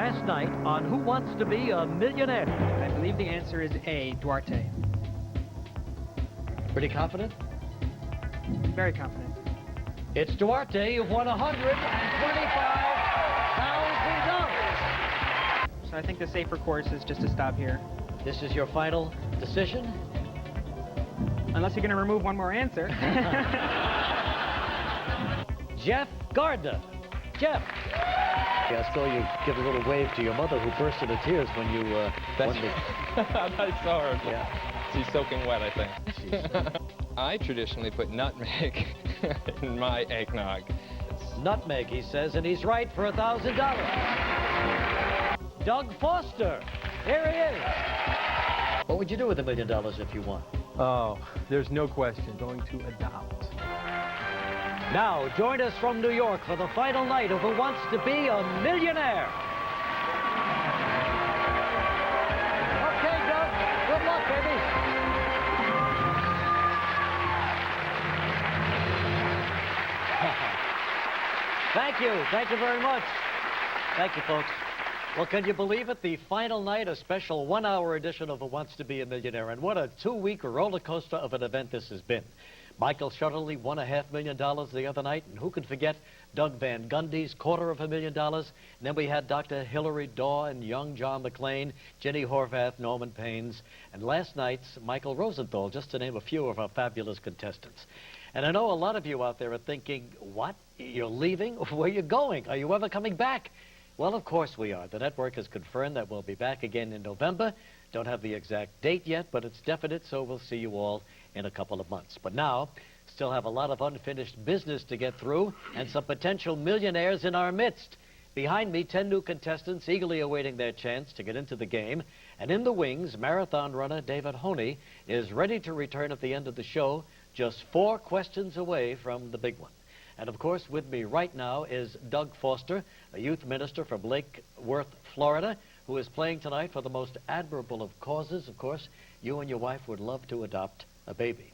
last night on Who Wants to Be a Millionaire? I believe the answer is A, Duarte. Pretty confident? Very confident. It's Duarte. You've won $125,000. So I think the safer course is just to stop here. This is your final decision? Unless you're going to remove one more answer. Jeff Gardner. Jeff. Gasco, you give a little wave to your mother who burst into tears when you won the... I saw her. Yeah. She's soaking wet, I think. I traditionally put nutmeg in my eggnog. Nutmeg, he says, and he's right for $1,000. Doug Foster. Here he is. What would you do with $1 million if you won? Oh, there's no question. Going to adopt. Now, join us from New York for the final night of Who Wants to Be a Millionaire. Okay, Doug. Good luck, baby. Thank you. Thank you very much. Thank you, folks. Well, can you believe it? The final night, a special one-hour edition of Who Wants to Be a Millionaire. And what a two-week roller coaster of an event this has been. Michael Shutterly won $500,000 the other night, and who can forget Doug Van Gundy's $250,000? And then we had Dr. Hilary Daw and young John McClane, Jenny Horvath, Norman Paines, and last night's Michael Rosenthal, just to name a few of our fabulous contestants. And I know a lot of you out there are thinking, what? You're leaving? Where are you going? Are you ever coming back? Well, of course we are. The network has confirmed that we'll be back again in November. Don't have the exact date yet, but it's definite, so we'll see you all in a couple of months. But now, still have a lot of unfinished business to get through and some potential millionaires in our midst. Behind me, 10 new contestants eagerly awaiting their chance to get into the game. And in the wings, marathon runner David Honey is ready to return at the end of the show, just 4 questions away from the big one. And of course, with me right now is Doug Foster, a youth minister from Lake Worth, Florida, who is playing tonight for the most admirable of causes. Of course, you and your wife would love to adopt a baby,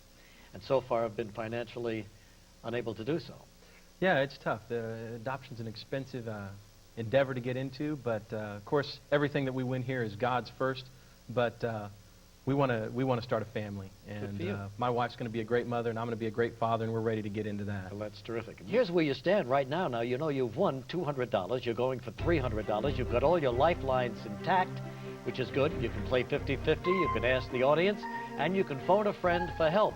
and so far have been financially unable to do so. Yeah, it's tough. Adoption's an expensive endeavor to get into, but of course, everything that we win here is God's first. But we want to start a family, and my wife's going to be a great mother, and I'm going to be a great father, and we're ready to get into that. Well, that's terrific. And here's where you stand right now. Now, you know you've won $200. You're going for $300. You've got all your lifelines intact, which is good. You can play 50-50. You can ask the audience, and you can phone a friend for help.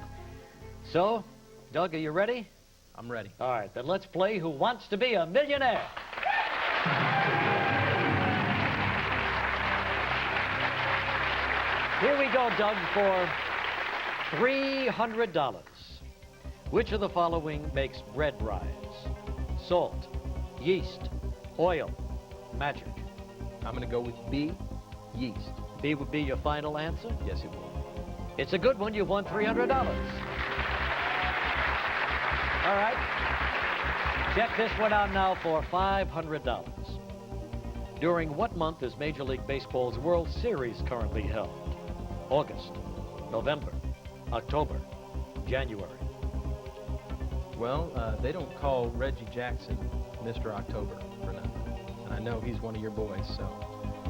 So, Doug, are you ready? I'm ready. All right, then let's play Who Wants to Be a Millionaire? Here we go, Doug, for $300. Which of the following makes bread rise? Salt, yeast, oil, magic. I'm going to go with B, yeast. B would be your final answer? Yes, it will. It's a good one. You've won $300. All right. Check this one out now for $500. During what month is Major League Baseball's World Series currently held? August, November, October, January. Well, they don't call Reggie Jackson Mr. October for nothing. And I know he's one of your boys, so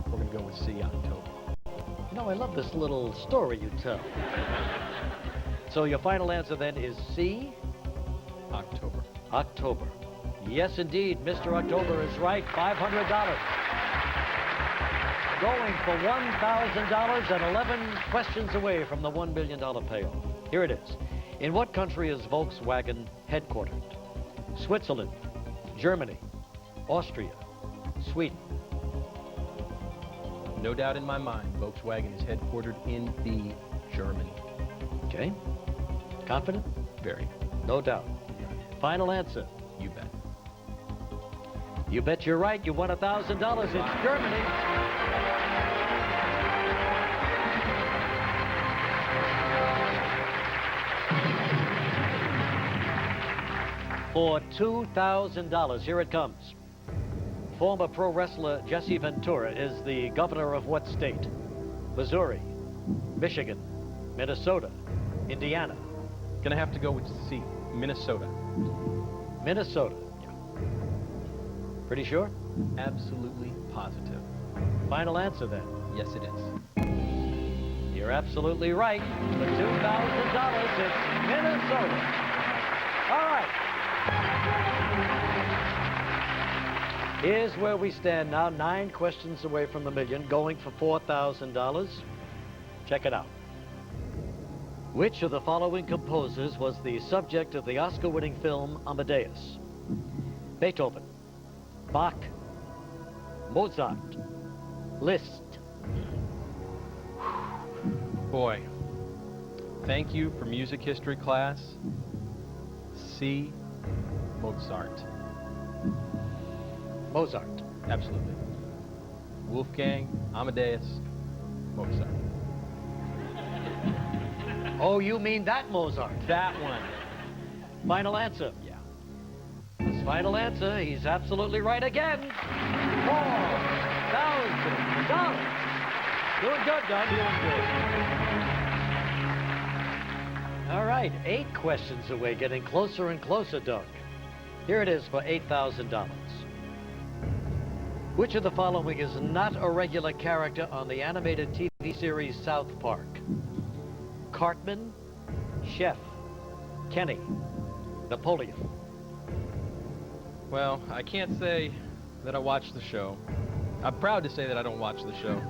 we're going to go with C, October. You know, I love this little story you tell. So your final answer then is C? October. October. Yes, indeed, Mr. October is right. $500. Going for $1,000 and 11 questions away from the $1 billion payoff. Here it is. In what country is Volkswagen headquartered? Switzerland, Germany, Austria, Sweden. No doubt in my mind, Volkswagen is headquartered in B, Germany. Okay. Confident? Very. No doubt. Final answer? You bet. You bet you're right. You won $1,000. It's Germany. For $2,000. Here it comes. Former pro wrestler Jesse Ventura is the governor of what state? Missouri, Michigan, Minnesota, Indiana. Gonna have to go with C, Minnesota. Minnesota. Pretty sure? Absolutely positive. Final answer then. Yes, it is. You're absolutely right. For $2,000, it's Minnesota. All right. Here's where we stand now, 9 questions away from the million, going for $4,000. Check it out. Which of the following composers was the subject of the Oscar-winning film Amadeus? Beethoven, Bach, Mozart, Liszt. Boy, thank you for music history class. C. Mozart. Mozart. Absolutely. Wolfgang, Amadeus, Mozart. Oh, you mean that Mozart? That one. Final answer. Yeah. His final answer, he's absolutely right again. $4,000. Doing good, Doug. Doing good. All right, 8 questions away, getting closer and closer, Doug. Here it is for $8,000. Which of the following is not a regular character on the animated TV series South Park? Cartman, Chef, Kenny, Napoleon. Well, I can't say that I watch the show. I'm proud to say that I don't watch the show.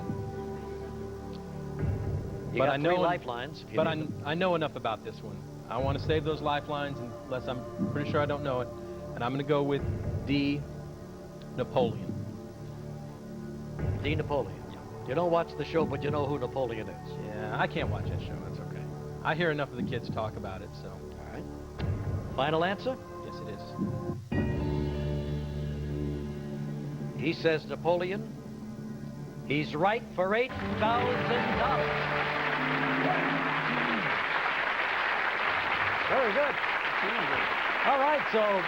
You but got I know 3 lifelines. If you But need them. I know enough about this one. I want to save those lifelines unless I'm pretty sure I don't know it. And I'm going to go with D. Napoleon. D. Napoleon. You don't watch the show, but you know who Napoleon is. Yeah, I can't watch that show. That's okay. I hear enough of the kids talk about it, so. All right. Final answer? Yes, it is. He says Napoleon. He's right for $8,000. Very good. All right, so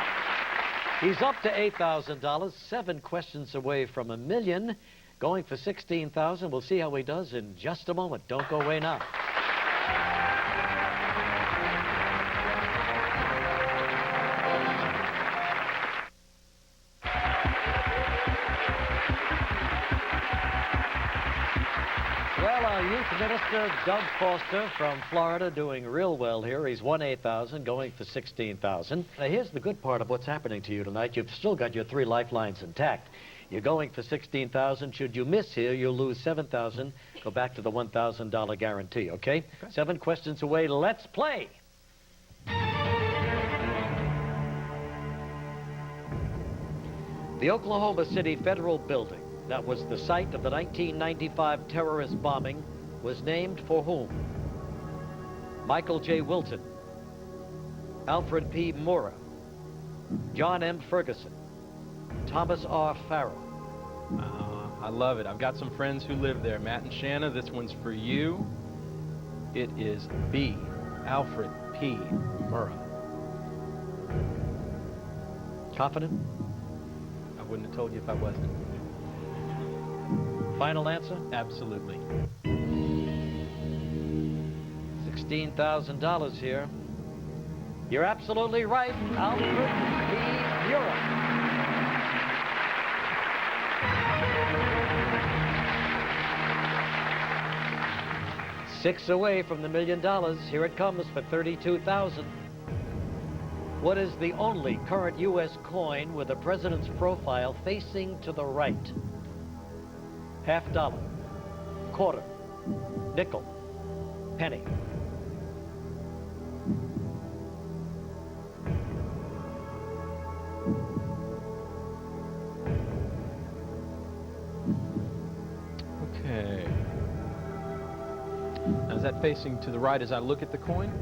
he's up to $8,000, 7 questions away from $1 million, going for $16,000. We'll see how he does in just a moment. Don't go away now. Well, our youth minister, Doug Foster from Florida, doing real well here. He's won $8,000, going for $16,000. Now, here's the good part of what's happening to you tonight. You've still got your 3 lifelines intact. You're going for $16,000. Should you miss here, you'll lose $7,000. Go back to the $1,000 guarantee, okay? 7 questions away. Let's play. The Oklahoma City Federal Building that was the site of the 1995 terrorist bombing was named for whom? Michael J. Wilton, Alfred P. Murrah, John M. Ferguson, Thomas R. Farrell. I love it. I've got some friends who live there. Matt and Shanna, this one's for you. It is B. Alfred P. Murrah. Confident? I wouldn't have told you if I wasn't. Final answer? Absolutely. $16,000 here. You're absolutely right, Alfred P. Murrah. $6 away from the $1 million. Here it comes for $32,000. What is the only current U.S. coin with the president's profile facing to the right? $50, quarter, nickel, penny. Okay. Now, is that facing to the right as I look at the coin?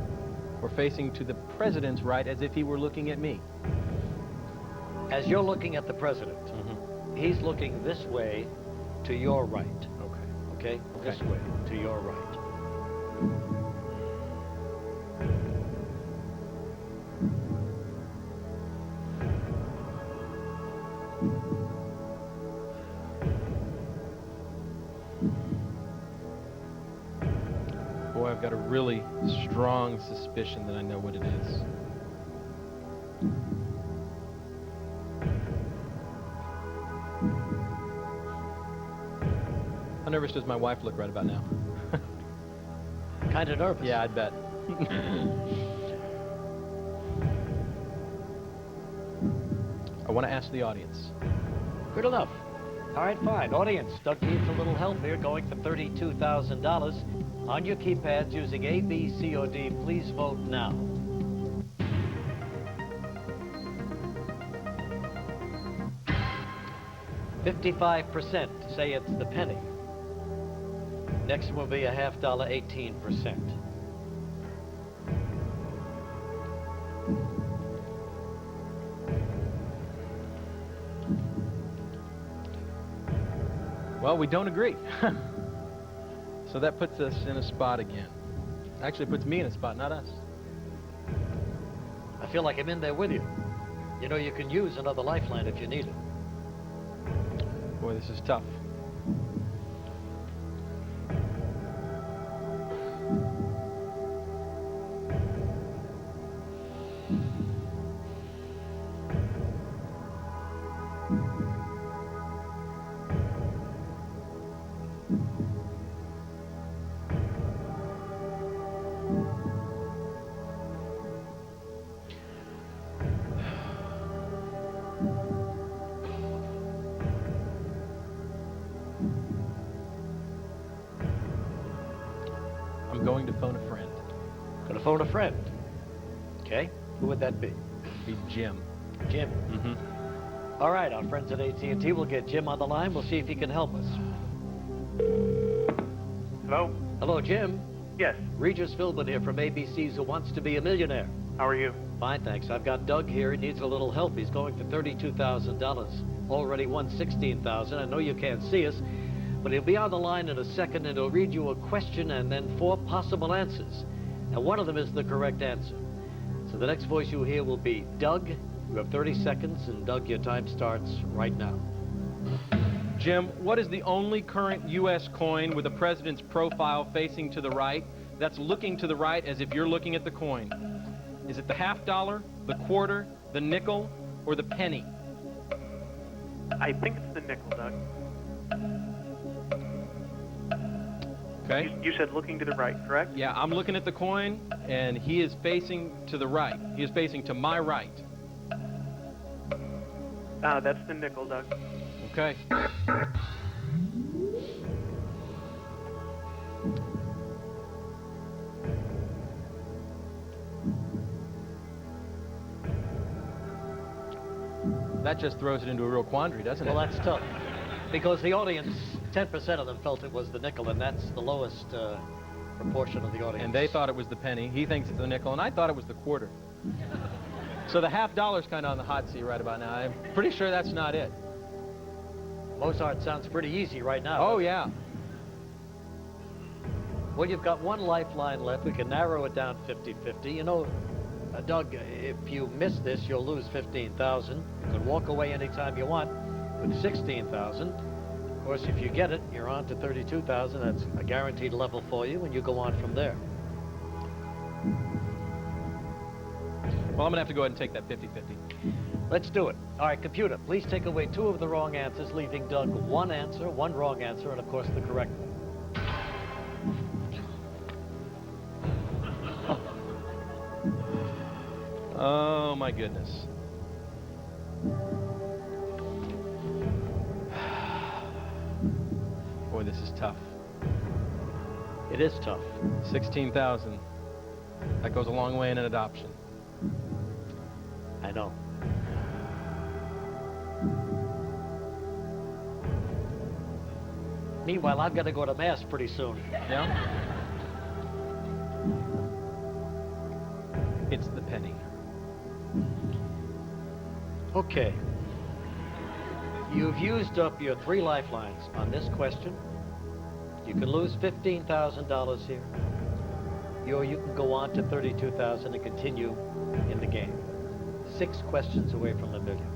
Or facing to the president's right as if he were looking at me? As you're looking at the president, he's looking this way to your right. Okay. Okay? This way to your right. Boy, I've got a really strong suspicion that I know what it is. How nervous does my wife look right about now? Kind of nervous. Yeah, I'd bet. I want to ask the audience. Good enough. All right, fine. Audience, Doug needs a little help here, going for $32,000. On your keypads, using A, B, C, or D, please vote now. $55% say it's the penny. Next will be a half dollar, 18%. Well, we don't agree. So that puts us in a spot again. Actually, puts me in a spot, not us. I feel like I'm in there with you. You know, you can use another lifeline if you need it. Boy, this is tough. I'm going to phone a friend. Gonna phone a friend. Okay, who would that be? It'd be Jim. Jim. Mm-hmm. All right, our friends at AT&T will get Jim on the line. We'll see if he can help us. Hello? Hello, Jim. Yes. Regis Philbin here from ABC's Who Wants to Be a Millionaire. How are you? Fine, thanks. I've got Doug here. He needs a little help. He's going for $32,000. Already won $16,000. I know you can't see us, but he'll be on the line in a second, and he'll read you a question and then 4 possible answers. And one of them is the correct answer. So the next voice you hear will be Doug. You have 30 seconds, and Doug, your time starts right now. Jim, what is the only current U.S. coin with the president's profile facing to the right, that's looking to the right as if you're looking at the coin? Is it the half dollar, the quarter, the nickel, or the penny? I think it's the nickel, Doug. Okay. You said looking to the right, correct? Yeah, I'm looking at the coin, and he is facing to the right. He is facing to my right. That's the nickel, Doug. Okay. That just throws it into a real quandary, doesn't it? Well, that's tough. Because the audience, 10% of them felt it was the nickel, and that's the lowest proportion of the audience. And they thought it was the penny. He thinks it's the nickel, and I thought it was the quarter. So the half dollar's kind of on the hot seat right about now. I'm pretty sure that's not it. Mozart sounds pretty easy right now. Oh, yeah. Well, you've got one lifeline left. We can narrow it down 50-50. You know, Doug, if you miss this, you'll lose $15,000. You can walk away anytime you want with $16,000. Of course, if you get it, you're on to $32,000. That's a guaranteed level for you, and you go on from there. Well, I'm going to have to go ahead and take that 50-50. Let's do it. All right, computer, please take away 2 of the wrong answers, leaving Doug 1 answer, 1 wrong answer, and of course the correct one. Oh, my goodness. Boy, this is tough. It is tough. 16,000. That goes a long way in an adoption. I know. Meanwhile, I've got to go to Mass pretty soon. Yeah? It's the penny. Okay. You've used up your 3 lifelines on this question. You can lose $15,000 here. Or you can go on to $32,000 and continue in the game. 6 questions away from the million.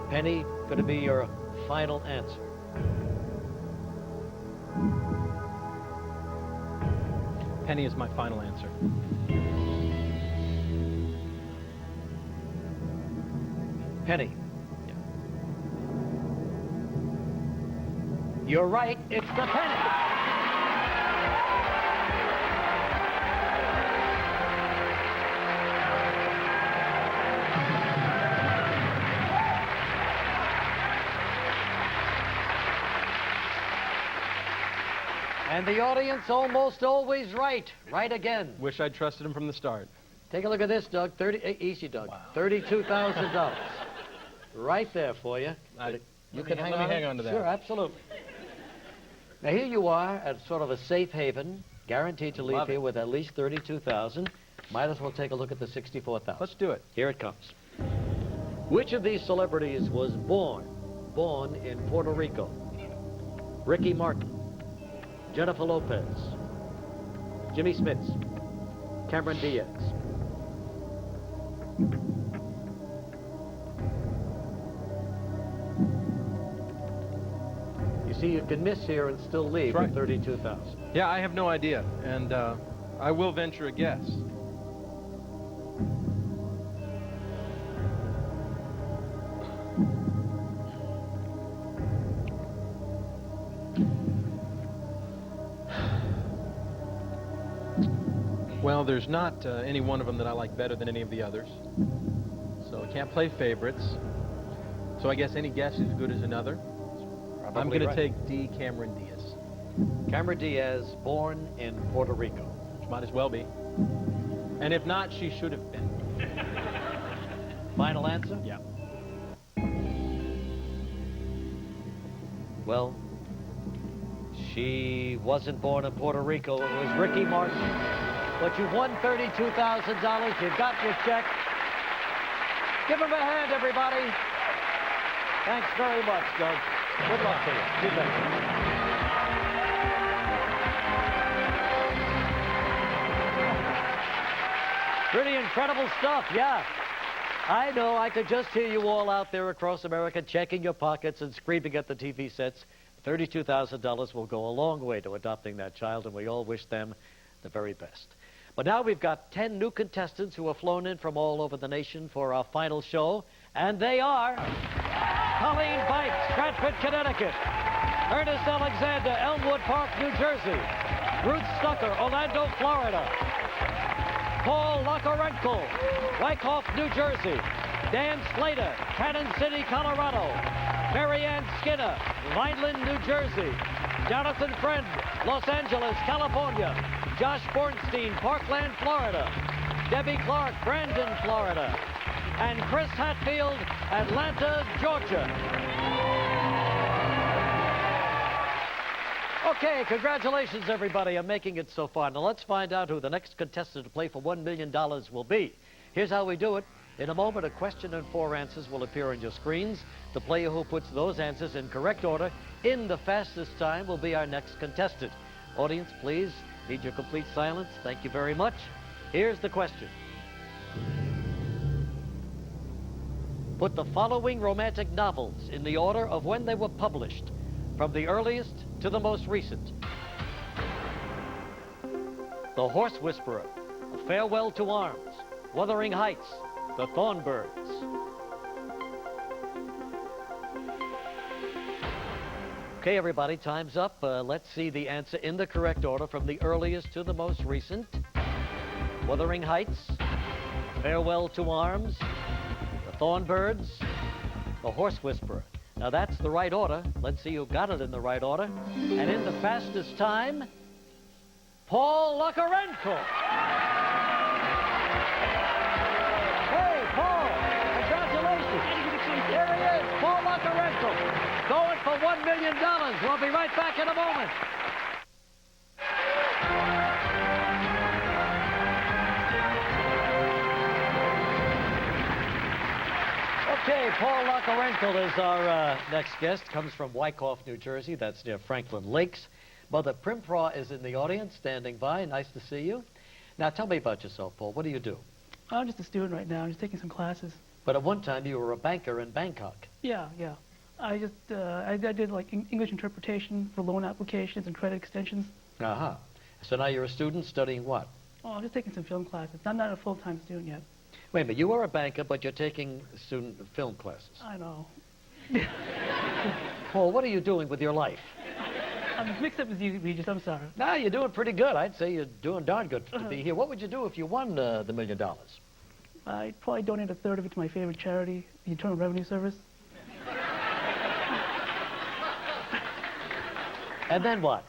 Penny, going to be your final answer. Penny is my final answer. Penny. You're right, it's the penny. And the audience almost always right. Right again. Wish I'd trusted him from the start. Take a look at this, Doug. Easy, Doug. Wow. $32,000. Right there for you. You can hang on to that. Sure, absolutely. Now here you are at sort of a safe haven, guaranteed to leave here with at least $32,000. Might as well take a look at the $64,000. Let's do it. Here it comes. Which of these celebrities was born in Puerto Rico? Ricky Martin, Jennifer Lopez, Jimmy Smits, Cameron Diaz. You see, you can miss here and still leave with $32,000. Yeah, I have no idea, and I will venture a guess. Well, there's not any one of them that I like better than any of the others. So I can't play favorites. So I guess any guess is as good as another. I'm going to take D, Cameron Diaz. Cameron Diaz, born in Puerto Rico. Which might as well be. And if not, she should have been. Final answer? Yeah. Well, she wasn't born in Puerto Rico. It was Ricky Martin. But you've won $32,000. You've got your check. Give him a hand, everybody. Thanks very much, Doug. Good luck to you. You bet. Pretty incredible stuff, yeah. I know, I could just hear you all out there across America checking your pockets and screaming at the TV sets. $32,000 will go a long way to adopting that child, and we all wish them the very best. But now we've got 10 new contestants who have flown in from all over the nation for our final show, and they are Colleen Bites, Stratford, Connecticut; Ernest Alexander, Elmwood Park, New Jersey; Ruth Stucker, Orlando, Florida; Paul Lakarenko, Wyckoff, New Jersey; Dan Slater, Cannon City, Colorado; Mary Ann Skinner, Vineland, New Jersey; Jonathan Friend, Los Angeles, California; Josh Bornstein, Parkland, Florida; Debbie Clark, Brandon, Florida; and Chris Hatfield, Atlanta, Georgia. Okay, congratulations, everybody, on making it so far. Now, let's find out who the next contestant to play for $1 million will be. Here's how we do it. In a moment, a question and 4 answers will appear on your screens. The player who puts those answers in correct order in the fastest time will be our next contestant. Audience, please, need your complete silence. Thank you very much. Here's the question. Put the following romantic novels in the order of when they were published, from the earliest to the most recent. The Horse Whisperer, A Farewell to Arms, Wuthering Heights, The Thornbirds. Okay, everybody, time's up. Let's see the answer in the correct order from the earliest to the most recent. Wuthering Heights, Farewell to Arms, The Thornbirds, The Horse Whisperer. Now, that's the right order. Let's see who got it in the right order. And in the fastest time, Paul Lakarenko. Hey, Paul, congratulations. Here he is, Paul Lakarenko, going for $1 million. We'll be right back in a moment. Okay, Paul Lakarenko is our next guest. Comes from Wyckoff, New Jersey. That's near Franklin Lakes. Mother Primpraw is in the audience, standing by. Nice to see you. Now, tell me about yourself, Paul. What do you do? I'm just a student right now. I'm just taking some classes. But at one time, you were a banker in Bangkok. Yeah. I did like English interpretation for loan applications and credit extensions. Uh-huh. So now you're a student studying what? Oh, I'm just taking some film classes. I'm not a full-time student yet. Wait a minute. You are a banker, but you're taking student film classes. I know. Paul, what are you doing with your life? I'm mixed up with you, Regis. I'm sorry. Nah, you're doing pretty good. I'd say you're doing darn good to be here. What would you do if you won the $1 million? I'd probably donate a third of it to my favorite charity, the Internal Revenue Service. And then what?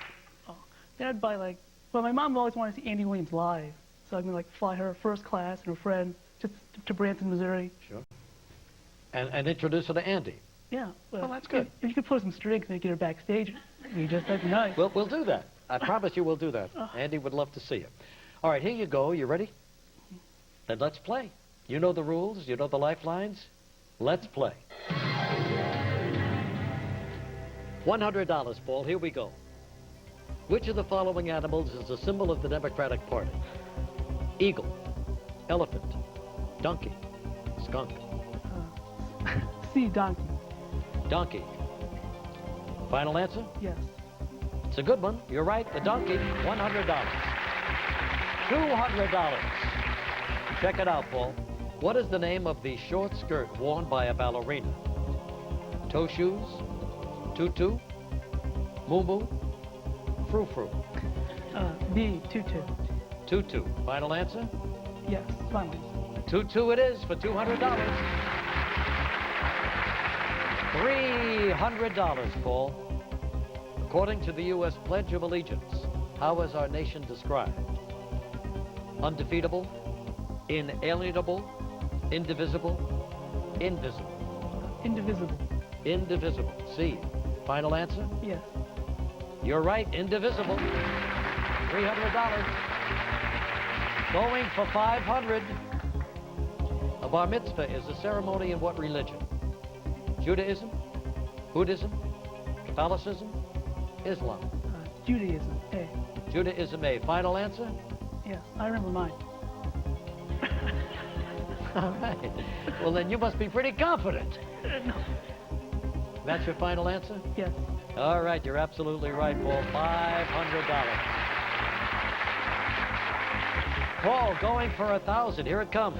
Then I'd buy my mom always wanted to see Andy Williams live, so I'm gonna fly her first class and her friend just to Branson, Missouri. Sure. And introduce her to Andy. Yeah. Well, that's good. If you could pull some strings and get her backstage, that'd be nice. We'll do that. I promise you we'll do that. Andy would love to see you. All right, here you go. You ready? Then let's play. You know the rules. You know the lifelines. Let's play. $100, Paul. Here we go. Which of the following animals is a symbol of the Democratic Party? Eagle, elephant, donkey, skunk. C, donkey. Donkey. Final answer? Yes. It's a good one. You're right. The donkey, $100. $200. Check it out, Paul. What is the name of the short skirt worn by a ballerina? Toe shoes, tutu, moo-moo, frou-frou. B, tutu. Tutu. Final answer? Yes, finally. Tutu it is for $200. $300, Paul. According to the U.S. Pledge of Allegiance, how is our nation described? Undefeatable, inalienable, indivisible, invisible. Indivisible. Indivisible. C. Final answer? Yes. You're right, indivisible. $300. Going for $500. A bar mitzvah is a ceremony in what religion? Judaism, Buddhism, Catholicism, Islam. Judaism. A. Judaism A. Final answer? Yes, I remember mine. All right. Well, then you must be pretty confident. No. That's your final answer? Yes. All right, you're absolutely right, Paul. $500. Paul, going for 1,000. Here it comes.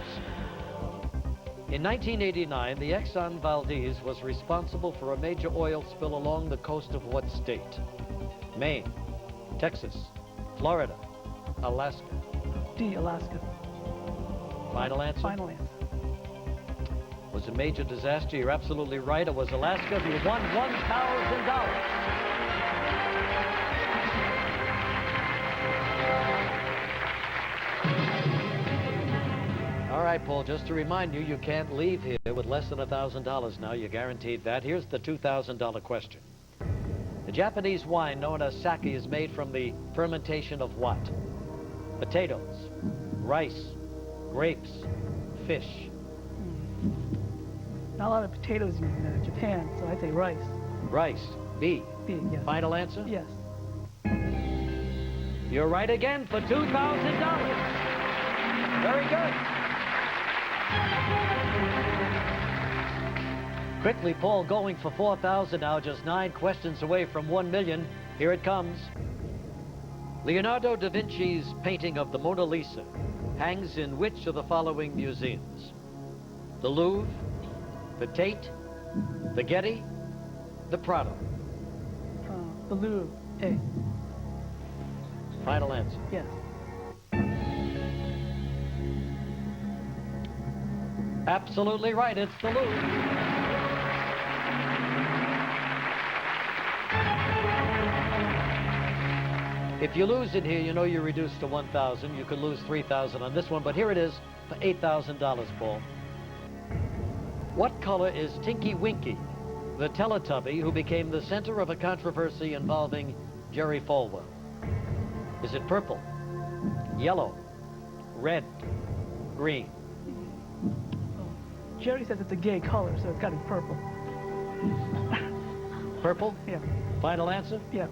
In 1989, the Exxon Valdez was responsible for a major oil spill along the coast of what state? Maine, Texas, Florida, Alaska. D, Alaska. Final answer? Final answer. Was a major disaster. You're absolutely right. It was Alaska. You won $1,000. All right, Paul, just to remind you, you can't leave here with less than $1,000 now. You're guaranteed that. Here's the $2,000 question. The Japanese wine known as sake is made from the fermentation of what? Potatoes, rice, grapes, fish. Not a lot of potatoes in Japan, so I'd say rice. Rice. B. B, yes. Final answer? Yes. You're right again for $2,000. Very good. Quickly, Paul, going for 4,000 now, just 9 questions away from 1 million. Here it comes. Leonardo da Vinci's painting of the Mona Lisa hangs in which of the following museums? The Louvre, the Tate, the Getty, the Prado. The Louvre. A. Final answer. Yes. Absolutely right. It's the Louvre. If you lose it here, you know you're reduced to 1,000. You could lose 3,000 on this one, but here it is for $8,000, Paul. What color is Tinky Winky, the Teletubby who became the center of a controversy involving Jerry Falwell? Is it purple, yellow, red, green? Jerry says it's a gay color, so it's got to be purple. Purple? Yeah. Final answer? Yeah.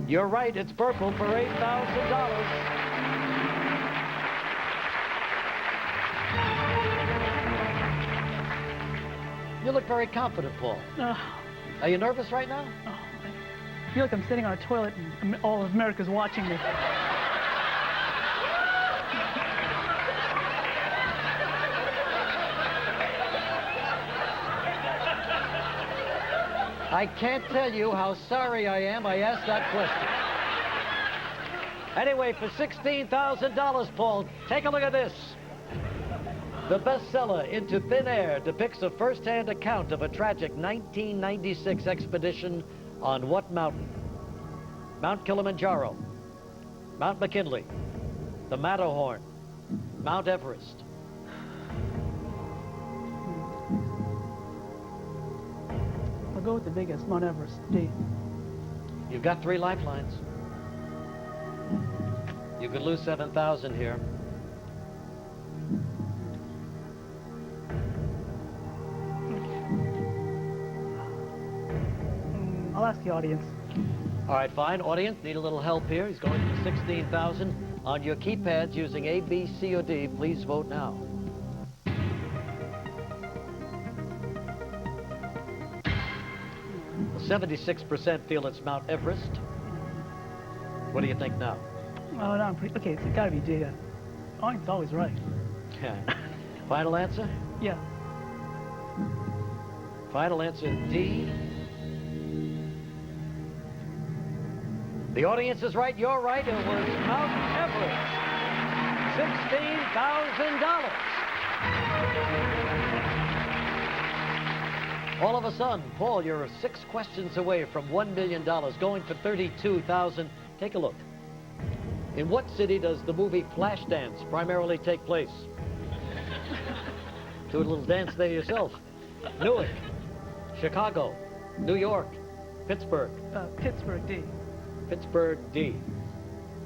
You're right, it's purple for $8,000. You look very confident, Paul. Are you nervous right now? I feel like I'm sitting on a toilet and all of America's watching me. I can't tell you how sorry I am I asked that question. Anyway, for $16,000, Paul, take a look at this. The bestseller, Into Thin Air, depicts a first-hand account of a tragic 1996 expedition on what mountain? Mount Kilimanjaro, Mount McKinley, the Matterhorn, Mount Everest. I'll go with the biggest, Mount Everest, D. You've got 3 lifelines. You could lose 7,000 here. I'll ask the audience. All right, fine. Audience, need a little help here. He's going for 16,000. On your keypads using A, B, C, or D, please vote now. Well, 76% feel it's Mount Everest. What do you think now? Oh, no, I'm pretty... Okay, it's got to be D. Audience is always right. Final answer? Yeah. Final answer, D. The audience is right, you're right, it was Mount Everest. $16,000. All of a sudden, Paul, you're 6 questions away from $1 million, going for $32,000. Take a look. In what city does the movie Flashdance primarily take place? Do a little dance there yourself. Newark, Chicago, New York, Pittsburgh. Pittsburgh, D. Pittsburgh, D.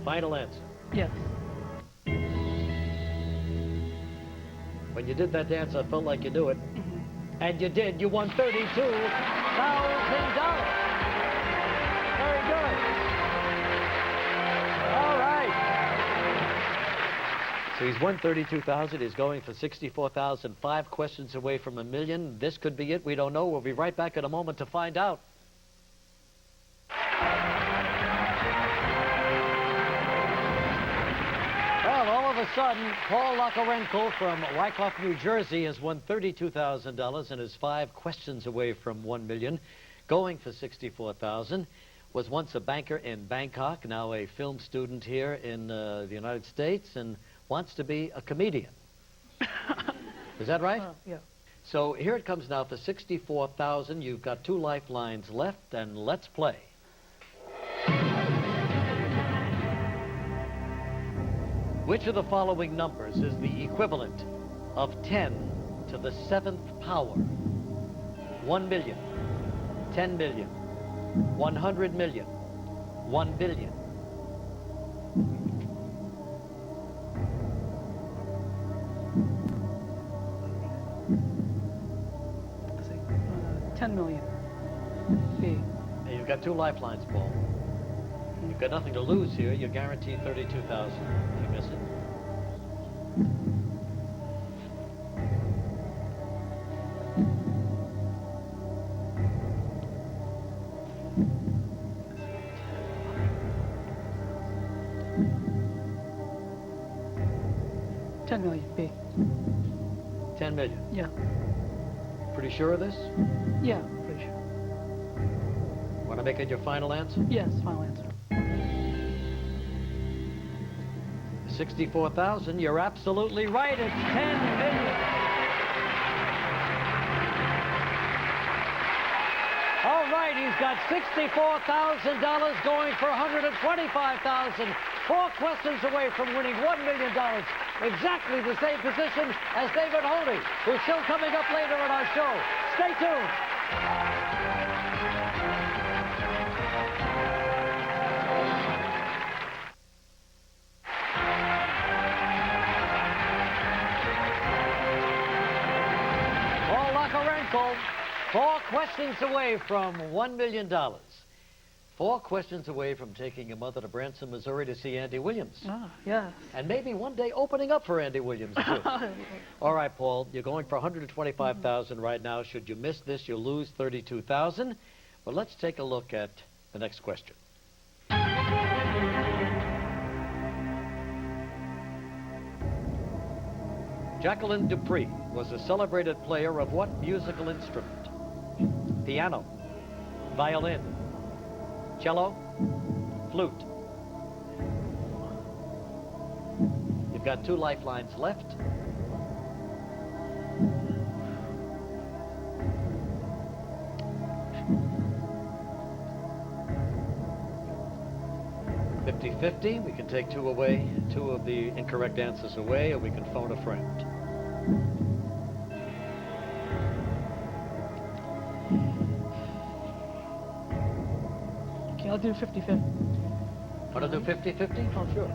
Final answer. Yes. When you did that dance, I felt like you knew it. And you did. You won $32,000. Very good. All right. So he's won $32,000. He's going for $64,000. 5 questions away from $1 million. This could be it. We don't know. We'll be right back in a moment to find out. Well, all of a sudden, Paul Lakarenko from Wyckoff, New Jersey has won $32,000 and is 5 questions away from $1 million, going for $64,000. Was once a banker in Bangkok, now a film student here in the United States, and wants to be a comedian. Is that right? Yeah. So here it comes now for $64,000. You've got 2 lifelines left, and let's play. Which of the following numbers is the equivalent of 10 to the 7th power? 1 million, 10 million, 100 million, 1 billion. Let's see. 10 million. B. Hey, you've got 2 lifelines, Paul. You've got nothing to lose here. You're guaranteed $32,000 if you miss it. $10 million. B. 10 million. Yeah. Pretty sure of this? Yeah, pretty sure. Want to make it your final answer? Yes, final answer. 64,000. You're absolutely right. It's 10 million. All right, he's got $64,000 going for $125,000. 4 questions away from winning $1 million. Exactly the same position as David Holding, who's still coming up later in our show. Stay tuned. Paul Lakarenko, 4 questions away from $1 million. 4 questions away from taking your mother to Branson, Missouri to see Andy Williams. Ah, yes. And maybe one day opening up for Andy Williams, too. All right, Paul, you're going for $125,000 right now. Should you miss this, you'll lose $32,000. But let's take a look at the next question. Jacqueline Dupree was a celebrated player of what musical instrument? Piano, violin, cello, flute. You've got 2 lifelines left. $50-50. We can take 2 away, 2 of the incorrect answers away, or we can phone a friend. Okay, I'll do 50-50. Want to do 50-50? Oh, sure.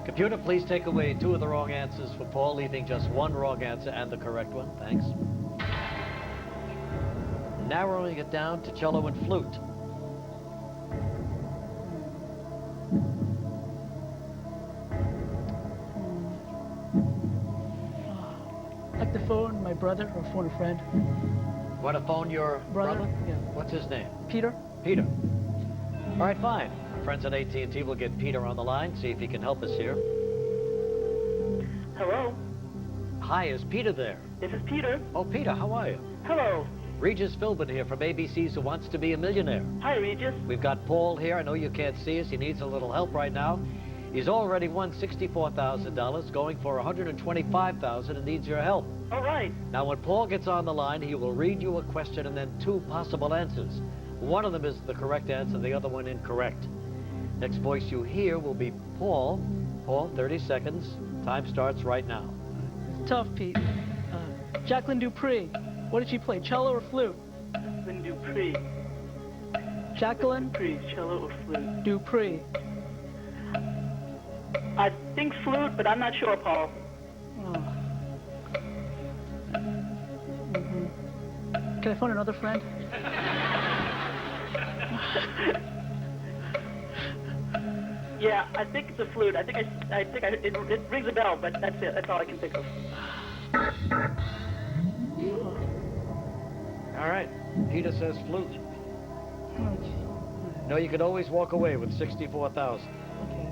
Computer, please take away 2 of the wrong answers for Paul, leaving just 1 wrong answer and the correct one. Thanks. Narrowing it down to cello and flute. I'd like to phone my brother or phone a friend. Want to phone your brother? Yeah. What's his name? Peter? Peter. All right, fine. Friends at AT&T will get Peter on the line, see if he can help us here. Hello, Hi, is Peter there? this is Peter. Oh, Peter, how are you? Hello. Regis Philbin here from ABC's Who Wants to Be a Millionaire. Hi, Regis. We've got Paul here. I know you can't see us. He needs a little help right now. He's already won $64,000, going for $125,000 and needs your help. All right. Now, when Paul gets on the line, he will read you a question and then 2 possible answers. One of them is the correct answer, the other one incorrect. Next voice you hear will be Paul. Paul, 30 seconds. Time starts right now. It's tough, Pete. Jacqueline Dupree. What did she play, cello or flute? Lynn Dupree. Jacqueline Dupree, cello or flute? Dupree. I think flute, but I'm not sure, Paul. Oh. Can I phone another friend? Yeah, I think it's a flute. It rings a bell, but that's it. That's all I can think of. All right. Peter says flute. Okay. No, you could always walk away with $64,000. Okay.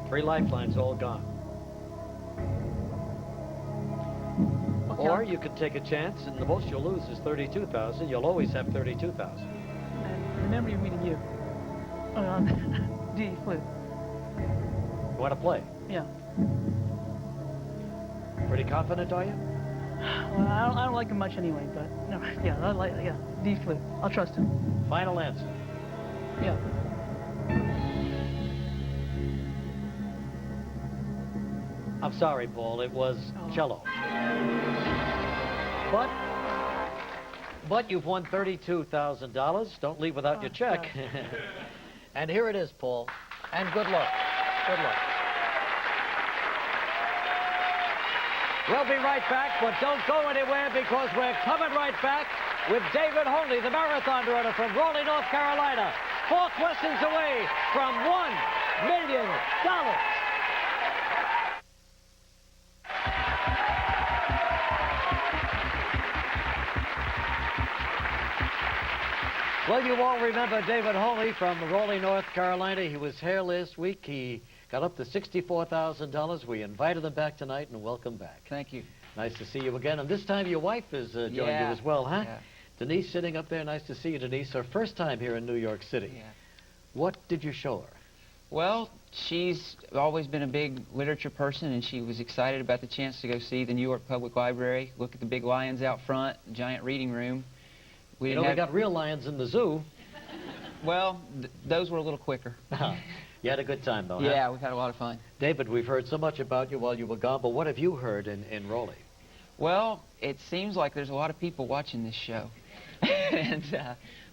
3 lifelines all gone. Okay, Or you could take a chance, and the most you'll lose is $32,000. You'll always have $32,000. I remember you meeting you. D, flute. You want to play? Yeah. Pretty confident, are you? Well, I don't like him much anyway, but no, yeah, D flute. I'll trust him. Final answer. Yeah. I'm sorry, Paul. It was cello. But you've won $32,000. Don't leave without your check. And here it is, Paul. And good luck. Good luck. We'll be right back, but don't go anywhere because we're coming right back with David Holney, the marathon runner from Raleigh, North Carolina. 4 questions away from $1 million. Well, you all remember David Holney from Raleigh, North Carolina. He was here last week. He got up to $64,000. We invited him back tonight and welcome back. Thank you. Nice to see you again. And this time your wife has joined you as well, huh? Yeah. Denise sitting up there. Nice to see you, Denise. Her first time here in New York City. Yeah. What did you show her? Well, she's always been a big literature person, and she was excited about the chance to go see the New York Public Library, look at the big lions out front, the giant reading room. We got real lions in the zoo. Well, those were a little quicker. You had a good time, though, huh? Yeah, we've had a lot of fun. David, we've heard so much about you while you were gone, but what have you heard in Raleigh? Well, it seems like there's a lot of people watching this show. And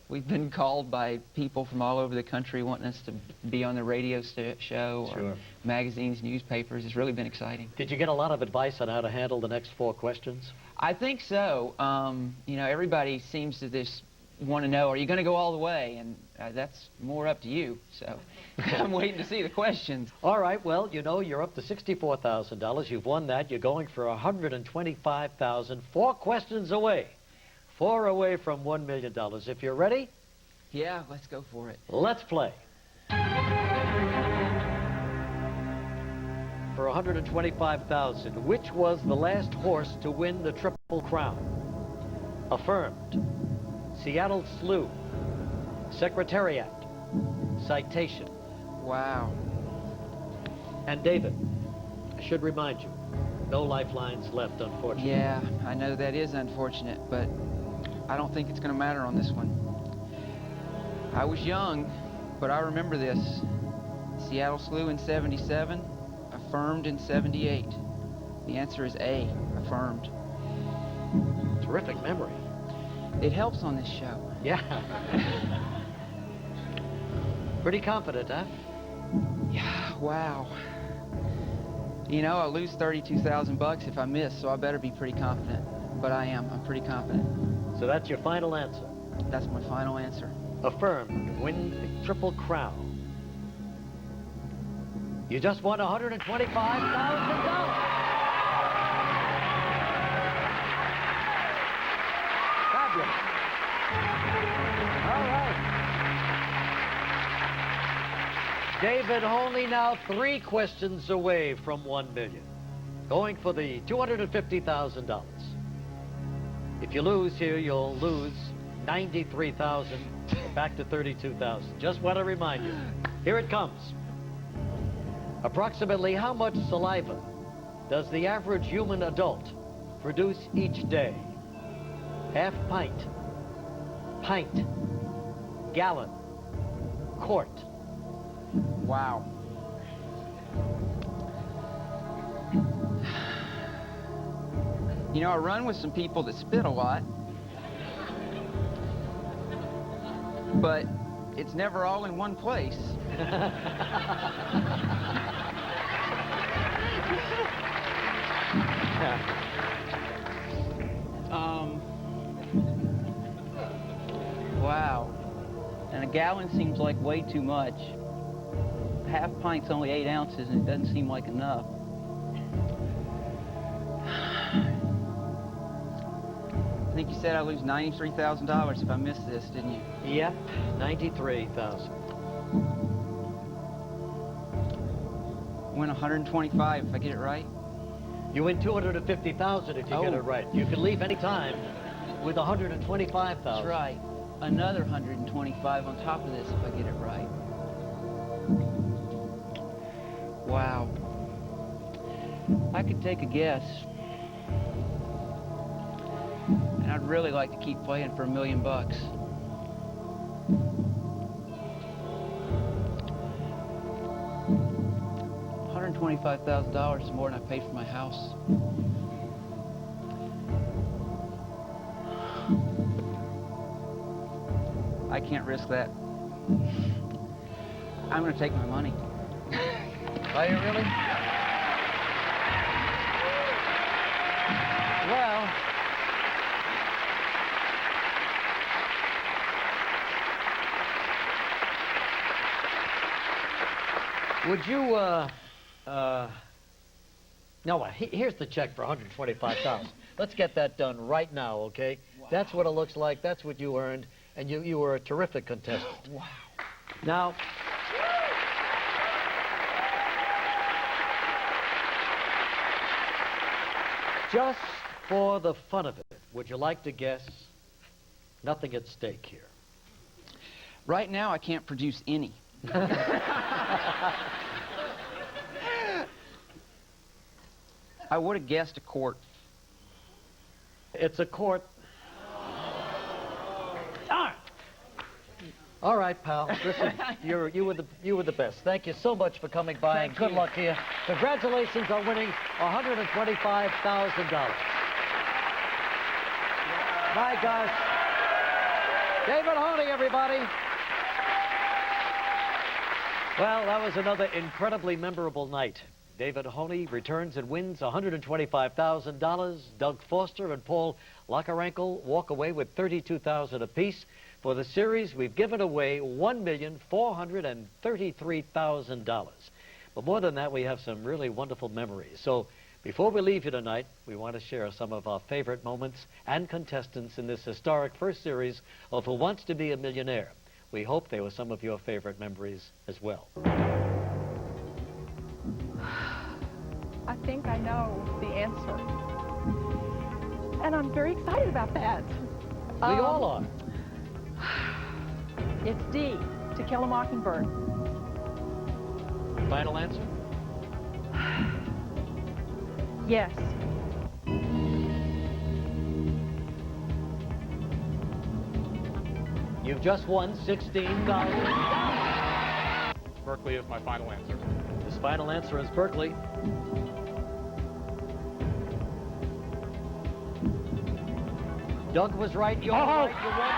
we've been called by people from all over the country wanting us to be on the radio show or magazines, newspapers. It's really been exciting. Did you get a lot of advice on how to handle the next 4 questions? I think so. You know, everybody seems to just want to know, are you going to go all the way? And that's more up to you. So I'm waiting to see the questions. All right, well, you know, you're up to $64,000. You've won that. You're going for $125,000. 4 questions away. 4 away from $1 million. If you're ready, Yeah, let's go for it. let's play. For $125,000, which was the last horse to win the Triple Crown? Affirmed, Seattle Slough, Secretariat, Citation. Wow. And David, I should remind you, no lifelines left, unfortunately. Yeah, I know that is unfortunate, but I don't think it's going to matter on this one. I was young, but I remember this. Seattle Slough in 77, affirmed in 78. The answer is A, affirmed. Terrific memory. It helps on this show. Yeah. Pretty confident, huh? Yeah, wow. You know, I lose 32,000 bucks if I miss, so I better be pretty confident. But I am. I'm pretty confident. So that's your final answer. That's my final answer. Affirmed, win the Triple Crown. You just won $125,000. Fabulous. All right. David Holney now 3 questions away from $1 million. Going for the $250,000. If you lose here, you'll lose $93,000 back to $32,000. Just want to remind you. Here it comes. Approximately how much saliva does the average human adult produce each day? Half pint, pint, gallon, quart. Wow. You know, I run with some people that spit a lot, but it's never all in one place. Wow. And a gallon seems like way too much. Half pint's only 8 ounces, and it doesn't seem like enough. I think you said I lose $93,000 if I miss this, didn't you? Yep, $93,000. Win 125 if I get it right. You win $250,000 if you get it right. You can leave any time with $125,000. That's right. Another 125 on top of this if I get it right. Wow. I could take a guess. And I'd really like to keep playing for $1 million. $125,000 is more than I paid for my house. I can't risk that. I'm going to take my money. Are you really? Well, would you, no, here's the check for $125,000. Let's get that done right now, okay? Wow. That's what it looks like. That's what you earned. And you were a terrific contestant. Wow. Now, just for the fun of it, would you like to guess? Nothing at stake here. Right now, I can't produce any. I would have guessed a quart. It's a quart. All right, pal. Listen, you were the best. Thank you so much for coming by, and good luck to you. Congratulations on winning $125,000. My gosh. David Honey, everybody. Well, that was another incredibly memorable night. David Honey returns and wins $125,000. Doug Foster and Paul Lockerenkel walk away with $32,000 apiece. For the series, we've given away $1,433,000. But more than that, we have some really wonderful memories. So before we leave you tonight, we want to share some of our favorite moments and contestants in this historic first series of Who Wants to Be a Millionaire. We hope they were some of your favorite memories as well. I think I know the answer. And I'm very excited about that. We all are. It's D, To Kill a Mockingbird. Final answer? Yes. You've just won $16,000. Berkeley is my final answer. His final answer is Berkeley. Doug was right. You're right. You won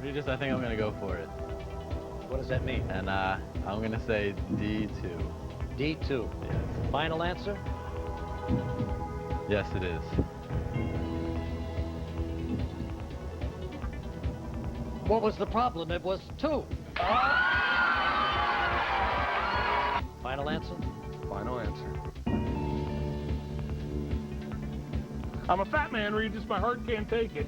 Regis, I think I'm going to go for it. $32,000. What does that mean? And I'm going to say D2. D2. Yes. Final answer? Yes, it is. What was the problem? It was 2. Final answer? Final answer. I'm a fat man, Regis. My heart can't take it.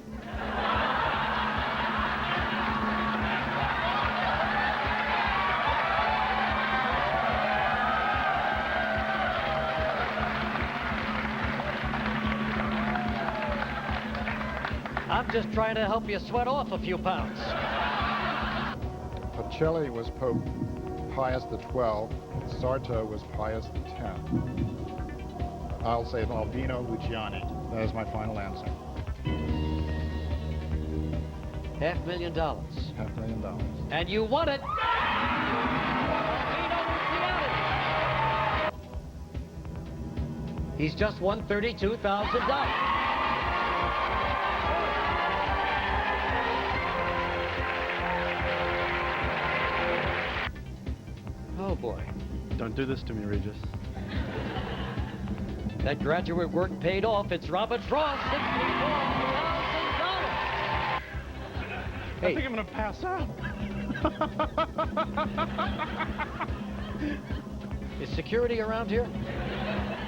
I'm just trying to help you sweat off a few pounds. Pacelli was Pope Pius XII. Sarto was Pius X. I'll say Albino Luciani. That is my final answer. $500,000. $500,000. And you won it! Albino Luciani. He's just won $32,000. Oh boy. Don't do this to me, Regis. That graduate work paid off. It's Robert Frost, $64,000. I think I'm going to pass out. Is security around here?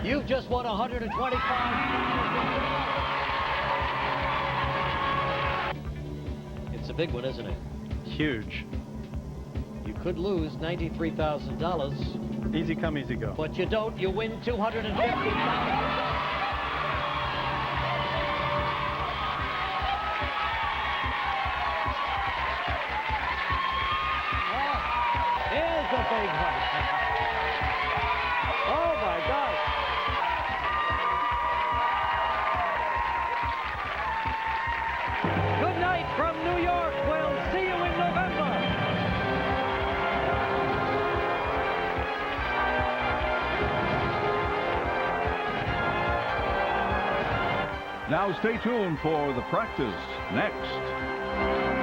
You've just won $125,000. It's a big one, isn't it? Huge. You could lose $93,000. Easy come, easy go. But you don't. You win $250,000. Here's the big one. Oh, my God. Good night from New York. We'll see you in November. Now stay tuned for The Practice next.